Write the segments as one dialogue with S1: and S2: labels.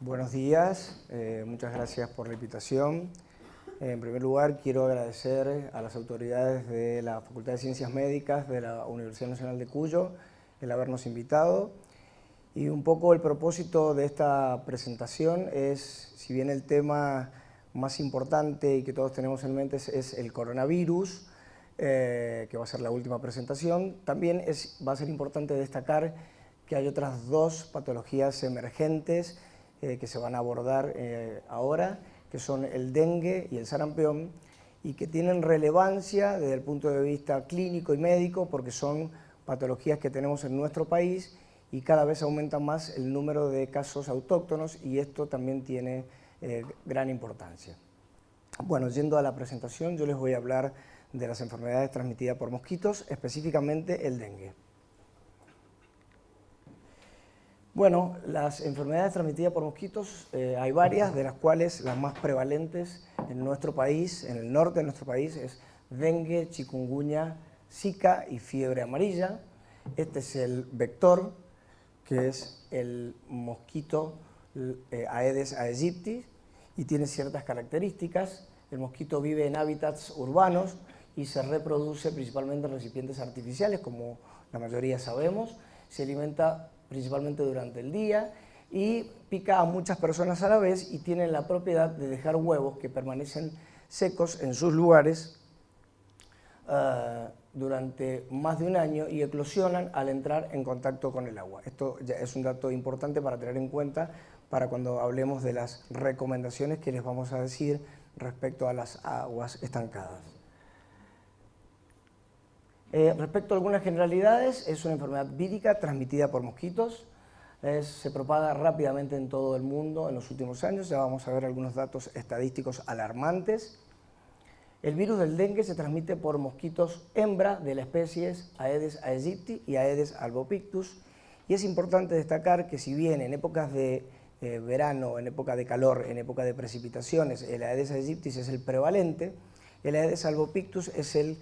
S1: Buenos días, muchas gracias por la invitación. En primer lugar, quiero agradecer a las autoridades de la Facultad de Ciencias Médicas de la Universidad Nacional de Cuyo el habernos invitado. Y un poco el propósito de esta presentación es, si bien el tema más importante y que todos tenemos en mente es el coronavirus, que va a ser la última presentación, también va a ser importante destacar que hay otras dos patologías emergentes que se van a abordar ahora, que son el dengue y el sarampión, y que tienen relevancia desde el punto de vista clínico y médico porque son patologías que tenemos en nuestro país y cada vez aumenta más el número de casos autóctonos y esto también tiene gran importancia. Bueno, yendo a la presentación, yo les voy a hablar de las enfermedades transmitidas por mosquitos, específicamente el dengue. Bueno, las enfermedades transmitidas por mosquitos hay varias, de las cuales las más prevalentes en nuestro país, en el norte de nuestro país, es dengue, chikungunya, zika y fiebre amarilla. Este es el vector, que es el mosquito Aedes aegypti, y tiene ciertas características. El mosquito vive en hábitats urbanos y se reproduce principalmente en recipientes artificiales, como la mayoría sabemos. Se alimenta principalmente durante el día y pica a muchas personas a la vez y tiene la propiedad de dejar huevos que permanecen secos en sus lugares durante más de un año y eclosionan al entrar en contacto con el agua. Esto ya es un dato importante para tener en cuenta para cuando hablemos de las recomendaciones que les vamos a decir respecto a las aguas estancadas. Respecto a algunas generalidades, es una enfermedad vírica transmitida por mosquitos. Se propaga rápidamente en todo el mundo en los últimos años. Ya vamos a ver algunos datos estadísticos alarmantes. El virus del dengue se transmite por mosquitos hembra de las especies Aedes aegypti y Aedes albopictus. Y es importante destacar que si bien en épocas de verano, en época de calor, en época de precipitaciones, el Aedes aegypti es el prevalente, el Aedes albopictus es el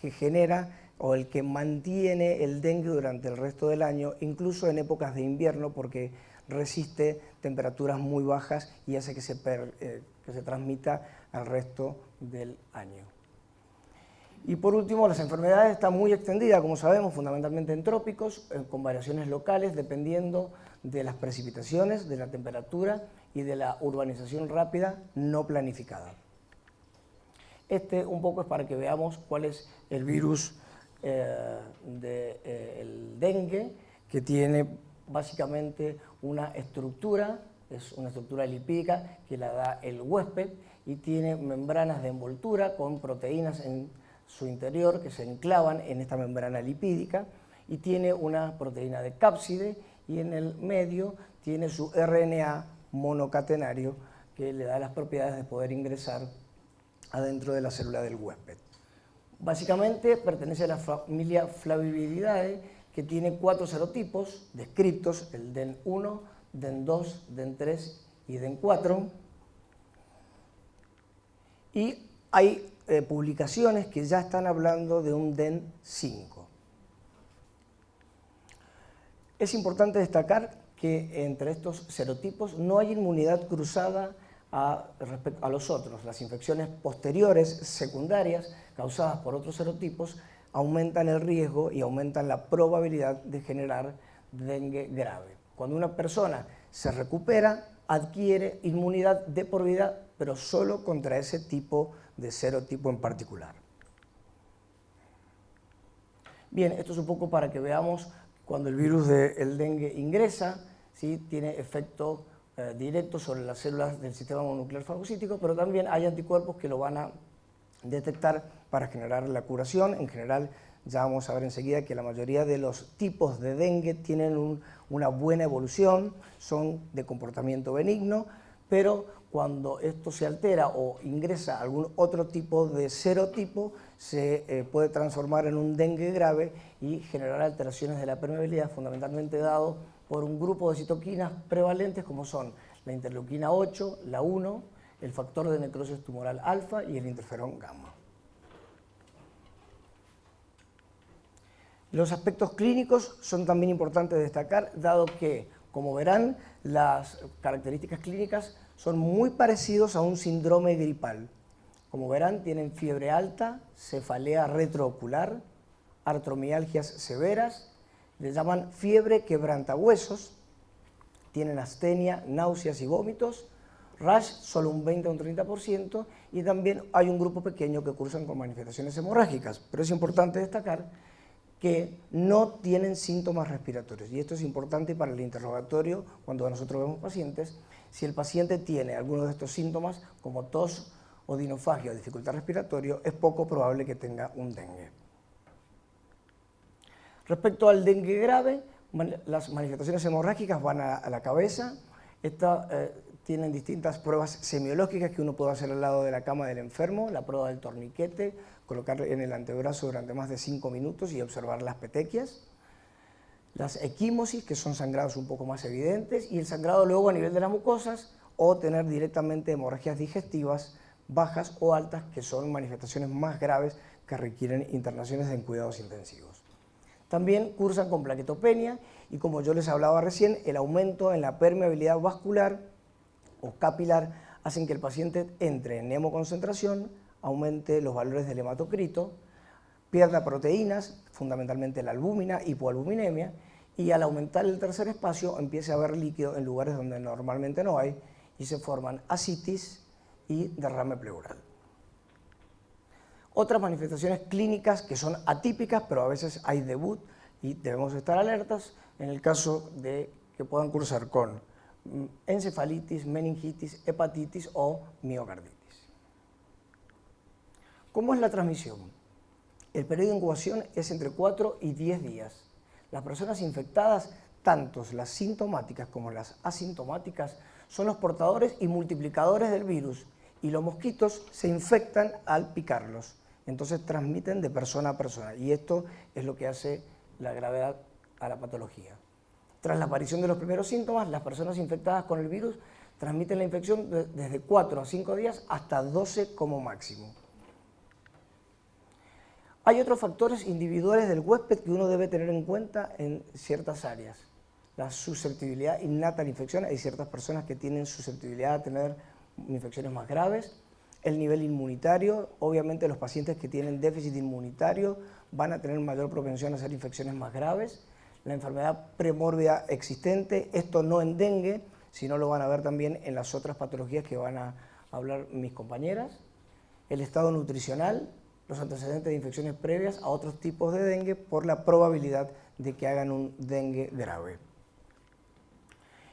S1: que genera o el que mantiene el dengue durante el resto del año, incluso en épocas de invierno, porque resiste temperaturas muy bajas y hace que se transmita al resto del año. Y por último, las enfermedades están muy extendidas, como sabemos, fundamentalmente en trópicos, con variaciones locales dependiendo de las precipitaciones, de la temperatura y de la urbanización rápida no planificada. Este un poco es para que veamos cuál es el virus del dengue, que tiene básicamente una estructura, es una estructura lipídica que la da el huésped y tiene membranas de envoltura con proteínas en su interior que se enclavan en esta membrana lipídica y tiene una proteína de cápside y en el medio tiene su RNA monocatenario que le da las propiedades de poder ingresar adentro de la célula del huésped. Básicamente pertenece a la familia Flaviviridae, que tiene 4 serotipos descritos, el DEN1, DEN2, DEN3 y DEN4. Y hay publicaciones que ya están hablando de un DEN5. Es importante destacar que entre estos serotipos no hay inmunidad cruzada respecto a los otros. Las infecciones posteriores secundarias causadas por otros serotipos aumentan el riesgo y aumentan la probabilidad de generar dengue grave. Cuando una persona se recupera, adquiere inmunidad de por vida, pero solo contra ese tipo de serotipo en particular. Bien, esto es un poco para que veamos cuando el virus del dengue ingresa, ¿sí? Tiene efecto directo sobre las células del sistema mononuclear fagocítico, pero también hay anticuerpos que lo van a detectar para generar la curación. En general, ya vamos a ver enseguida que la mayoría de los tipos de dengue tienen una buena evolución, son de comportamiento benigno, pero cuando esto se altera o ingresa algún otro tipo de serotipo, se puede transformar en un dengue grave y generar alteraciones de la permeabilidad, fundamentalmente dado por un grupo de citoquinas prevalentes como son la interleuquina 8, la 1, el factor de necrosis tumoral alfa y el interferón gamma. Los aspectos clínicos son también importantes de destacar, dado que Como verán, las características clínicas son muy parecidos a un síndrome gripal. Como verán, tienen fiebre alta, cefalea retroocular, artromialgias severas, le llaman fiebre quebrantahuesos, tienen astenia, náuseas y vómitos, rash solo un 20 a un 30%, y también hay un grupo pequeño que cursan con manifestaciones hemorrágicas, pero es importante destacar que no tienen síntomas respiratorios, y esto es importante para el interrogatorio cuando nosotros vemos pacientes. Si el paciente tiene alguno de estos síntomas, como tos, odinofagia o dificultad respiratoria, es poco probable que tenga un dengue. Respecto al dengue grave, las manifestaciones hemorrágicas van a la cabeza. Tienen distintas pruebas semiológicas que uno puede hacer al lado de la cama del enfermo, la prueba del torniquete, colocarle en el antebrazo durante más de 5 minutos y observar las petequias. Las equimosis, que son sangrados un poco más evidentes, y el sangrado luego a nivel de las mucosas, o tener directamente hemorragias digestivas bajas o altas, que son manifestaciones más graves que requieren internaciones en cuidados intensivos. También cursan con plaquetopenia y, como yo les hablaba recién, el aumento en la permeabilidad vascular o capilar hacen que el paciente entre en hemoconcentración, aumente los valores del hematocrito, pierda proteínas, fundamentalmente la albúmina, hipoalbuminemia, y al aumentar el tercer espacio empiece a haber líquido en lugares donde normalmente no hay y se forman ascitis y derrame pleural. Otras manifestaciones clínicas que son atípicas, pero a veces hay debut y debemos estar alertas en el caso de que puedan cursar con encefalitis, meningitis, hepatitis o miocarditis. ¿Cómo es la transmisión? El periodo de incubación es entre 4 y 10 días. Las personas infectadas, tanto las sintomáticas como las asintomáticas, son los portadores y multiplicadores del virus, y los mosquitos se infectan al picarlos. Entonces transmiten de persona a persona, y esto es lo que hace la gravedad a la patología. Tras la aparición de los primeros síntomas, las personas infectadas con el virus transmiten la infección desde 4 a 5 días hasta 12 como máximo. Hay otros factores individuales del huésped que uno debe tener en cuenta en ciertas áreas. La susceptibilidad innata a la infección, hay ciertas personas que tienen susceptibilidad a tener infecciones más graves. El nivel inmunitario, obviamente los pacientes que tienen déficit inmunitario van a tener mayor propensión a hacer infecciones más graves. La enfermedad premórbida existente, esto no en dengue, sino lo van a ver también en las otras patologías que van a hablar mis compañeras. El estado nutricional, los antecedentes de infecciones previas a otros tipos de dengue por la probabilidad de que hagan un dengue grave.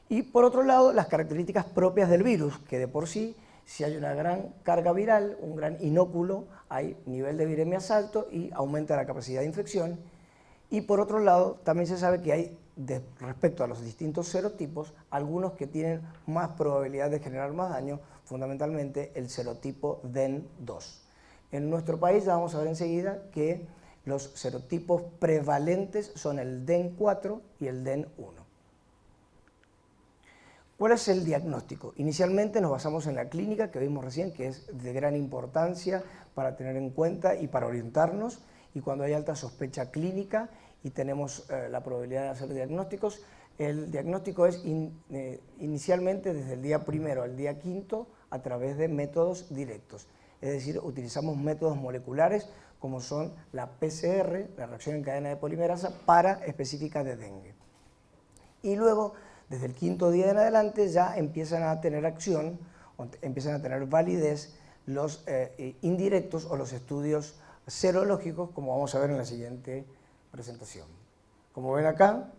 S1: Y por otro lado, las características propias del virus, que de por sí, si hay una gran carga viral, un gran inóculo, hay nivel de viremias alto y aumenta la capacidad de infección. Y por otro lado, también se sabe que hay, respecto a los distintos serotipos, algunos que tienen más probabilidad de generar más daño, fundamentalmente el serotipo DEN2. En nuestro país ya vamos a ver enseguida que los serotipos prevalentes son el DEN4 y el DEN1. ¿Cuál es el diagnóstico? Inicialmente nos basamos en la clínica que vimos recién, que es de gran importancia para tener en cuenta y para orientarnos, y cuando hay alta sospecha clínica y tenemos la probabilidad de hacer diagnósticos, el diagnóstico es inicialmente desde el día primero al día quinto a través de métodos directos. Es decir, utilizamos métodos moleculares como son la PCR, la reacción en cadena de polimerasa, para específica de dengue. Y luego, desde el quinto día en adelante, ya empiezan a tener acción, empiezan a tener validez los indirectos o los estudios serológicos, como vamos a ver en la siguiente presentación. Como ven acá,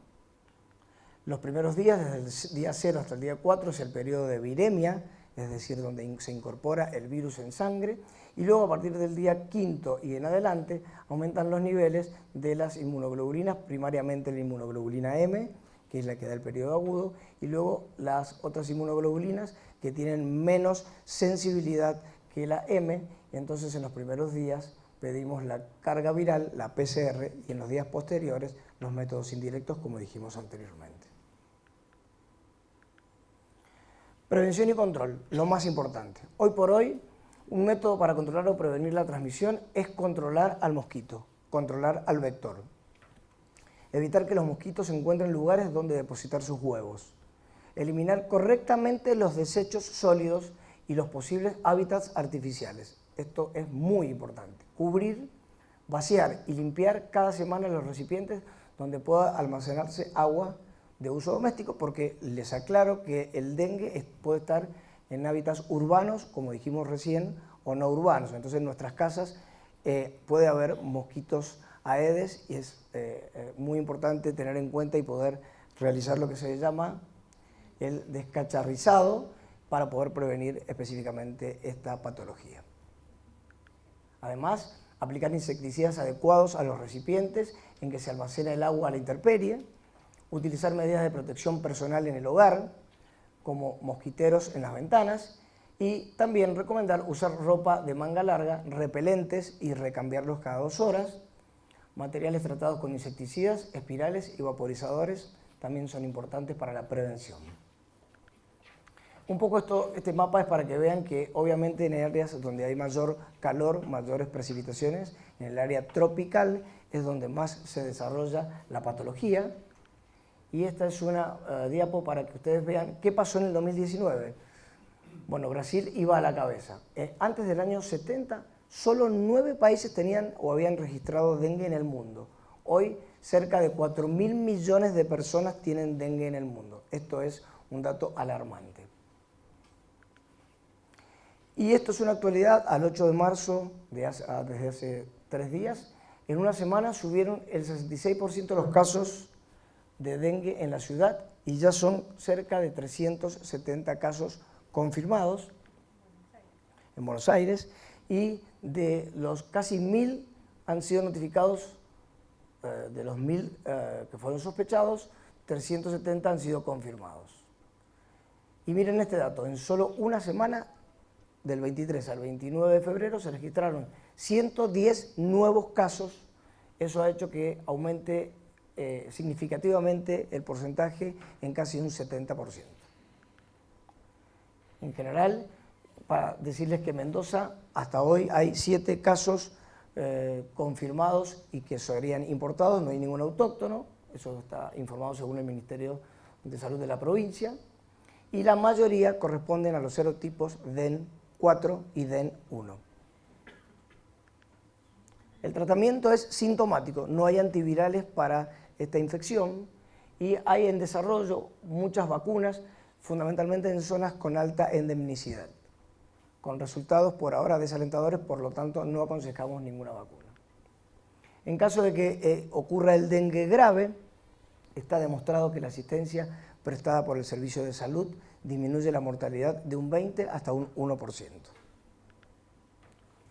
S1: los primeros días, desde el día 0 hasta el día 4, es el periodo de viremia, es decir, donde se incorpora el virus en sangre, y luego a partir del día quinto y en adelante aumentan los niveles de las inmunoglobulinas, primariamente la inmunoglobulina M, que es la que da el periodo agudo, y luego las otras inmunoglobulinas que tienen menos sensibilidad que la M, y entonces en los primeros días pedimos la carga viral, la PCR, y en los días posteriores los métodos indirectos, como dijimos anteriormente. Prevención y control, lo más importante. Hoy por hoy, un método para controlar o prevenir la transmisión es controlar al mosquito, controlar al vector. Es evitar que los mosquitos encuentren lugares donde depositar sus huevos, eliminar correctamente los desechos sólidos y los posibles hábitats artificiales. Esto es muy importante. Cubrir, vaciar y limpiar cada semana los recipientes donde pueda almacenarse agua de uso doméstico, porque les aclaro que el dengue puede estar en hábitats urbanos, como dijimos recién, o no urbanos. Entonces en nuestras casas puede haber mosquitos aedes y es muy importante tener en cuenta y poder realizar lo que se llama el descacharrizado para poder prevenir específicamente esta patología. Además, aplicar insecticidas adecuados a los recipientes en que se almacena el agua a la intemperie, utilizar medidas de protección personal en el hogar, como mosquiteros en las ventanas, y también recomendar usar ropa de manga larga, repelentes y recambiarlos cada 2 horas. Materiales tratados con insecticidas, espirales y vaporizadores también son importantes para la prevención. Un poco este mapa es para que vean que obviamente en áreas donde hay mayor calor, mayores precipitaciones, en el área tropical es donde más se desarrolla la patología. Y esta es una diapo para que ustedes vean qué pasó en el 2019. Bueno, Brasil iba a la cabeza. Antes del año 70, solo 9 países tenían o habían registrado dengue en el mundo. Hoy, cerca de 4.000 millones de personas tienen dengue en el mundo. Esto es un dato alarmante. Y esto es una actualidad al 8 de marzo, desde hace 3 días. En una semana subieron el 66% de los casos de dengue en la ciudad y ya son cerca de 370 casos confirmados en Buenos Aires, y de los casi 1.000 han sido notificados, de los 1.000 que fueron sospechados, 370 han sido confirmados. Y miren este dato, en solo una semana, del 23 al 29 de febrero, se registraron 110 nuevos casos. Eso ha hecho que aumente significativamente el porcentaje en casi un 70%. En general, para decirles que en Mendoza hasta hoy hay 7 casos confirmados y que serían importados, no hay ningún autóctono, eso está informado según el Ministerio de Salud de la provincia, y la mayoría corresponden a los serotipos DEN 4 y DEN 1. El tratamiento es sintomático, no hay antivirales para esta infección y hay en desarrollo muchas vacunas, fundamentalmente en zonas con alta endemicidad, con resultados por ahora desalentadores, por lo tanto no aconsejamos ninguna vacuna. En caso de que ocurra el dengue grave, está demostrado que la asistencia prestada por el servicio de salud disminuye la mortalidad de un 20 hasta un 1%.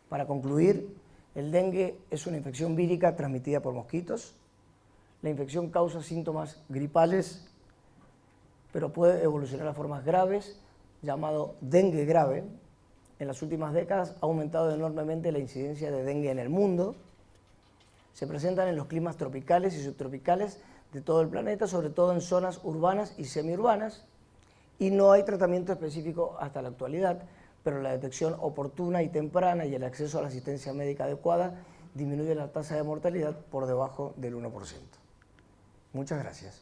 S1: Para concluir, el dengue es una infección vírica transmitida por mosquitos. La infección causa síntomas gripales, pero puede evolucionar a formas graves, llamado dengue grave. En las últimas décadas ha aumentado enormemente la incidencia de dengue en el mundo. Se presentan en los climas tropicales y subtropicales de todo el planeta, sobre todo en zonas urbanas y semiurbanas, y no hay tratamiento específico hasta la actualidad, pero la detección oportuna y temprana y el acceso a la asistencia médica adecuada disminuye la tasa de mortalidad por debajo del 1%. Muchas gracias.